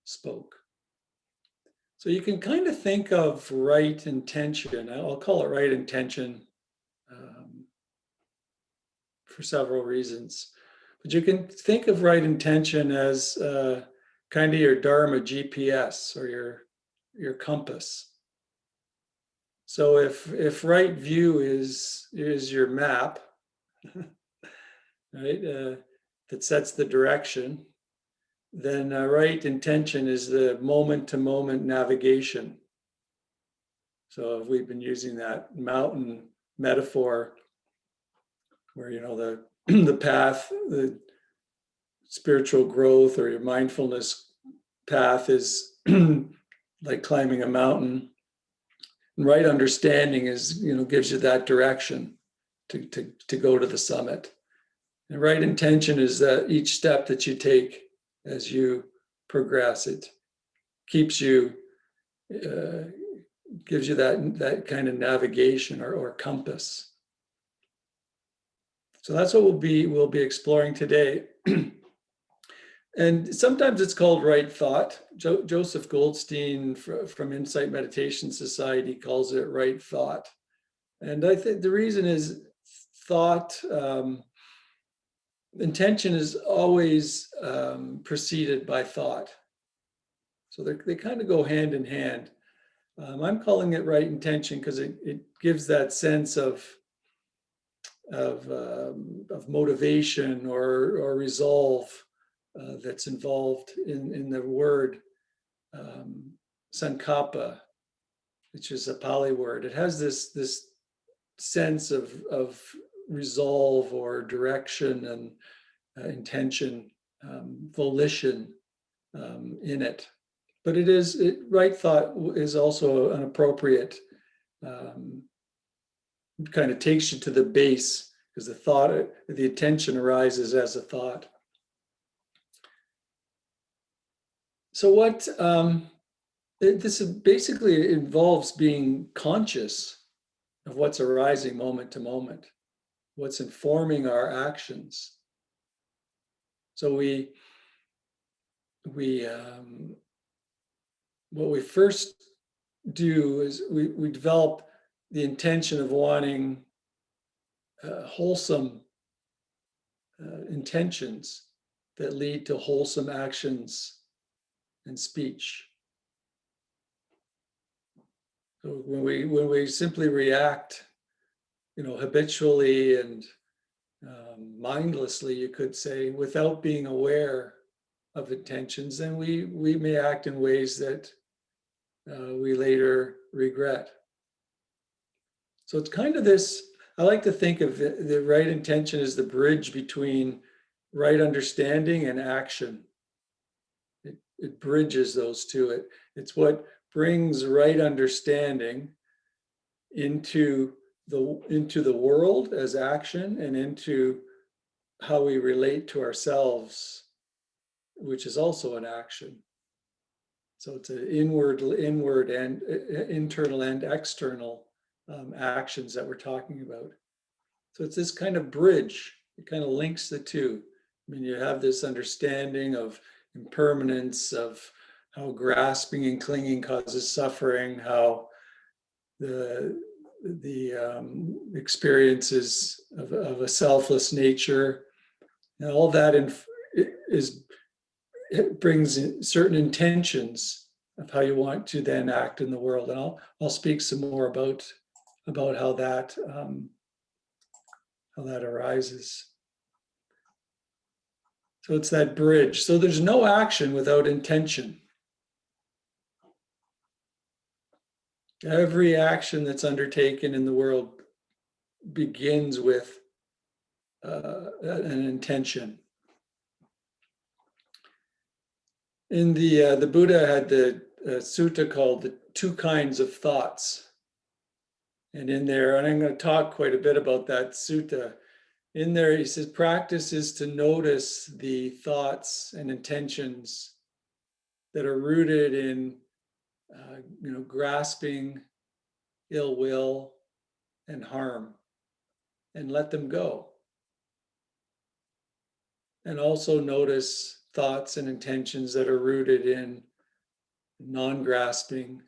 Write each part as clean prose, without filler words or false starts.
spoke. So you can kind of think of right intention. I'll call it right intention for several reasons. But you can think of right intention as kind of your Dharma GPS or your compass. So if right view is your map, right, that sets the direction, then right intention is the moment-to-moment navigation. So if we've been using that mountain metaphor, where the the path, the spiritual growth or your mindfulness path is like climbing a mountain. And right understanding is gives you that direction to go to the summit. And right intention is that each step that you take as you progress, it keeps you, gives you that kind of navigation or compass. So that's what we'll be exploring today. And sometimes it's called right thought. Joseph Goldstein from Insight Meditation Society calls it right thought. And I think the reason is thought, intention is always preceded by thought. So they kind of go hand in hand. I'm calling it right intention because it gives that sense of motivation or resolve that's involved in the word sankappa, which is a Pali word. It has this sense of resolve or direction and intention, volition in it. But right thought is also an appropriate, kind of takes you to the base, because the attention arises as a thought. So this basically involves being conscious of what's arising moment to moment, what's informing our actions. So what we first do is we develop the intention of wanting wholesome intentions that lead to wholesome actions and speech. So when we simply react, habitually and mindlessly, you could say, without being aware of intentions, then we may act in ways that we later regret. So it's kind of this, I like to think of the right intention as the bridge between right understanding and action. It bridges those two. It's what brings right understanding into the world as action and into how we relate to ourselves, which is also an action. So it's an inward and internal and external actions that we're talking about. So it's this kind of bridge. It kind of links the two. I mean, you have this understanding of impermanence, of how grasping and clinging causes suffering, how the experiences of a selfless nature, and all that it brings in certain intentions of how you want to then act in the world. And I'll speak some more about how that arises. So it's that bridge. So there's no action without intention. Every action that's undertaken in the world begins with an intention. In the Buddha had the sutta called the 2 kinds of thoughts. And in there, and I'm going to talk quite a bit about that sutta. In there, he says, practice is to notice the thoughts and intentions that are rooted in, grasping, ill will, and harm, and let them go. And also notice thoughts and intentions that are rooted in non-grasping,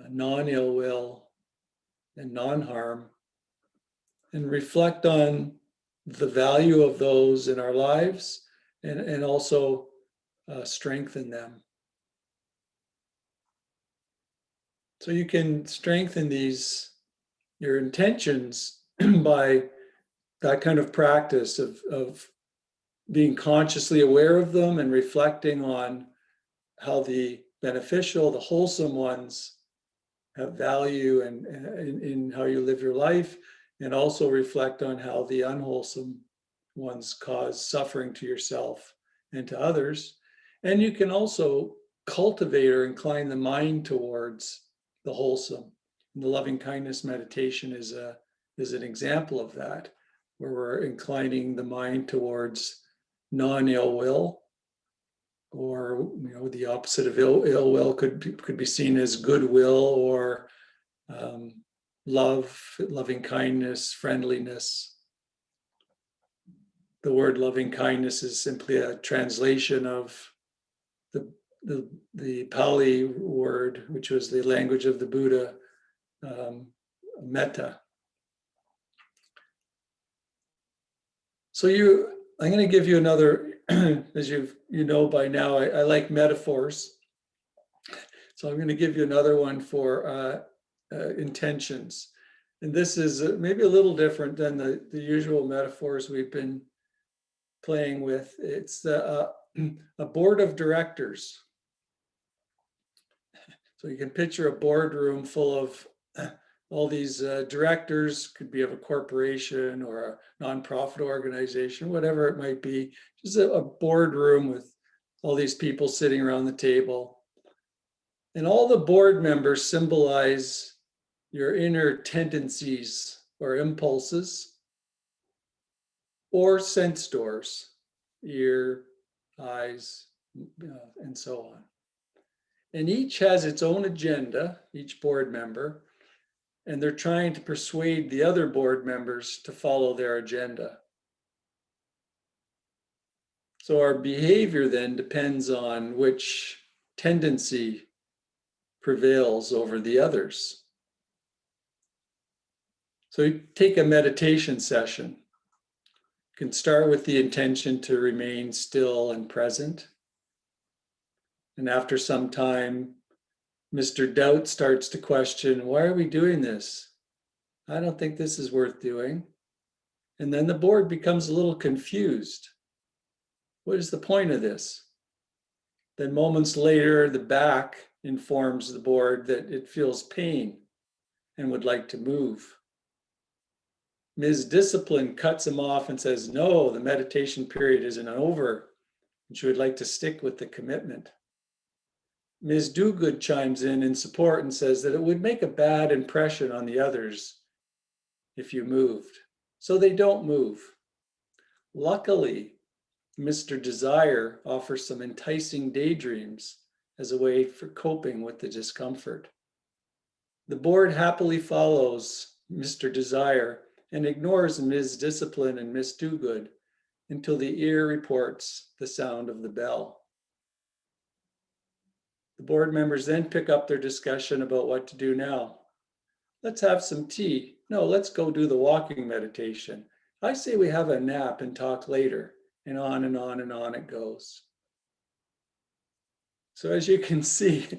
non-ill will, and non-harm, and reflect on the value of those in our lives, and also strengthen them. So you can strengthen your intentions by that kind of practice of being consciously aware of them and reflecting on how the beneficial, the wholesome ones have value and in how you live your life, and also reflect on how the unwholesome ones cause suffering to yourself and to others. And you can also cultivate or incline the mind towards the wholesome. And the loving kindness meditation is an example of that, where we're inclining the mind towards non-ill will, or the opposite of ill will could be seen as goodwill, or loving kindness, friendliness. The word loving kindness is simply a translation of the Pali word, which was the language of the Buddha, metta. So I'm going to give you another, as you know by now, I like metaphors. So I'm going to give you another one for intentions. And this is maybe a little different than the usual metaphors we've been playing with. It's a board of directors. So you can picture a boardroom full of all these directors, could be of a corporation or a nonprofit organization, whatever it might be, just a boardroom with all these people sitting around the table. And all the board members symbolize your inner tendencies or impulses, or sense doors, ear, eyes, and so on. And each has its own agenda, each board member, and they're trying to persuade the other board members to follow their agenda. So our behavior then depends on which tendency prevails over the others. So you take a meditation session. You can start with the intention to remain still and present. And after some time, Mr. Doubt starts to question, why are we doing this? I don't think this is worth doing. And then the board becomes a little confused. What is the point of this? Then moments later, the back informs the board that it feels pain and would like to move. Ms. Discipline cuts him off and says, no, the meditation period isn't over, and she would like to stick with the commitment. Ms. Dogood chimes in support and says that it would make a bad impression on the others if you moved. So they don't move. Luckily, Mr. Desire offers some enticing daydreams as a way for coping with the discomfort. The board happily follows Mr. Desire and ignores Ms. Discipline and Miss Dogood until the ear reports the sound of the bell. The board members then pick up their discussion about what to do now. Let's have some tea. No, let's go do the walking meditation. I say we have a nap and talk later, and on and on and on it goes. So as you can see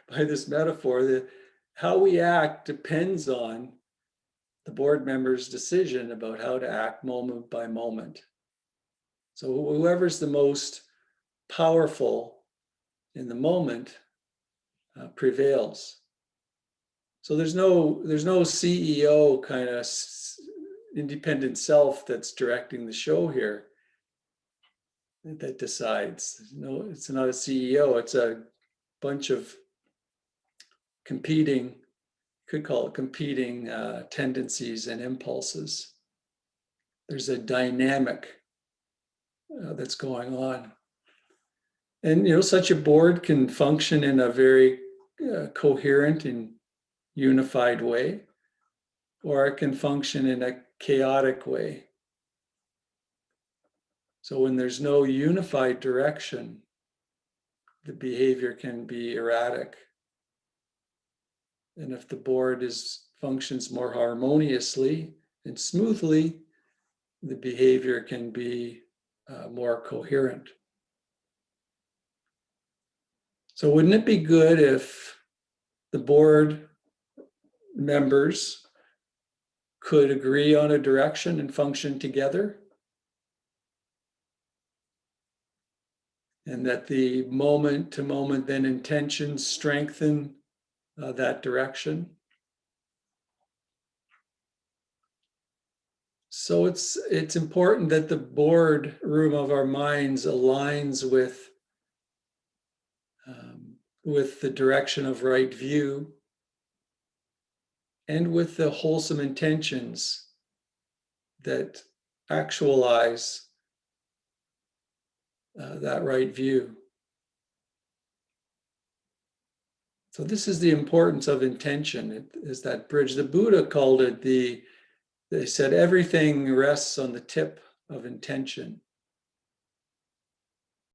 by this metaphor, how we act depends on the board members' decision about how to act moment by moment. So whoever's the most powerful in the moment prevails. So there's no CEO kind of independent self that's directing the show here that decides. No, it's not a CEO. It's a bunch of competing, could call it competing tendencies and impulses. There's a dynamic that's going on. And such a board can function in a very coherent and unified way, or it can function in a chaotic way. So when there's no unified direction, the behavior can be erratic. And if the board functions more harmoniously and smoothly, the behavior can be more coherent. So wouldn't it be good if the board members could agree on a direction and function together? And that the moment to moment then intentions strengthen that direction. So it's important that the board room of our minds aligns with the direction of right view and with the wholesome intentions that actualize that right view. So this is the importance of intention. It is that bridge. The Buddha called it they said everything rests on the tip of intention.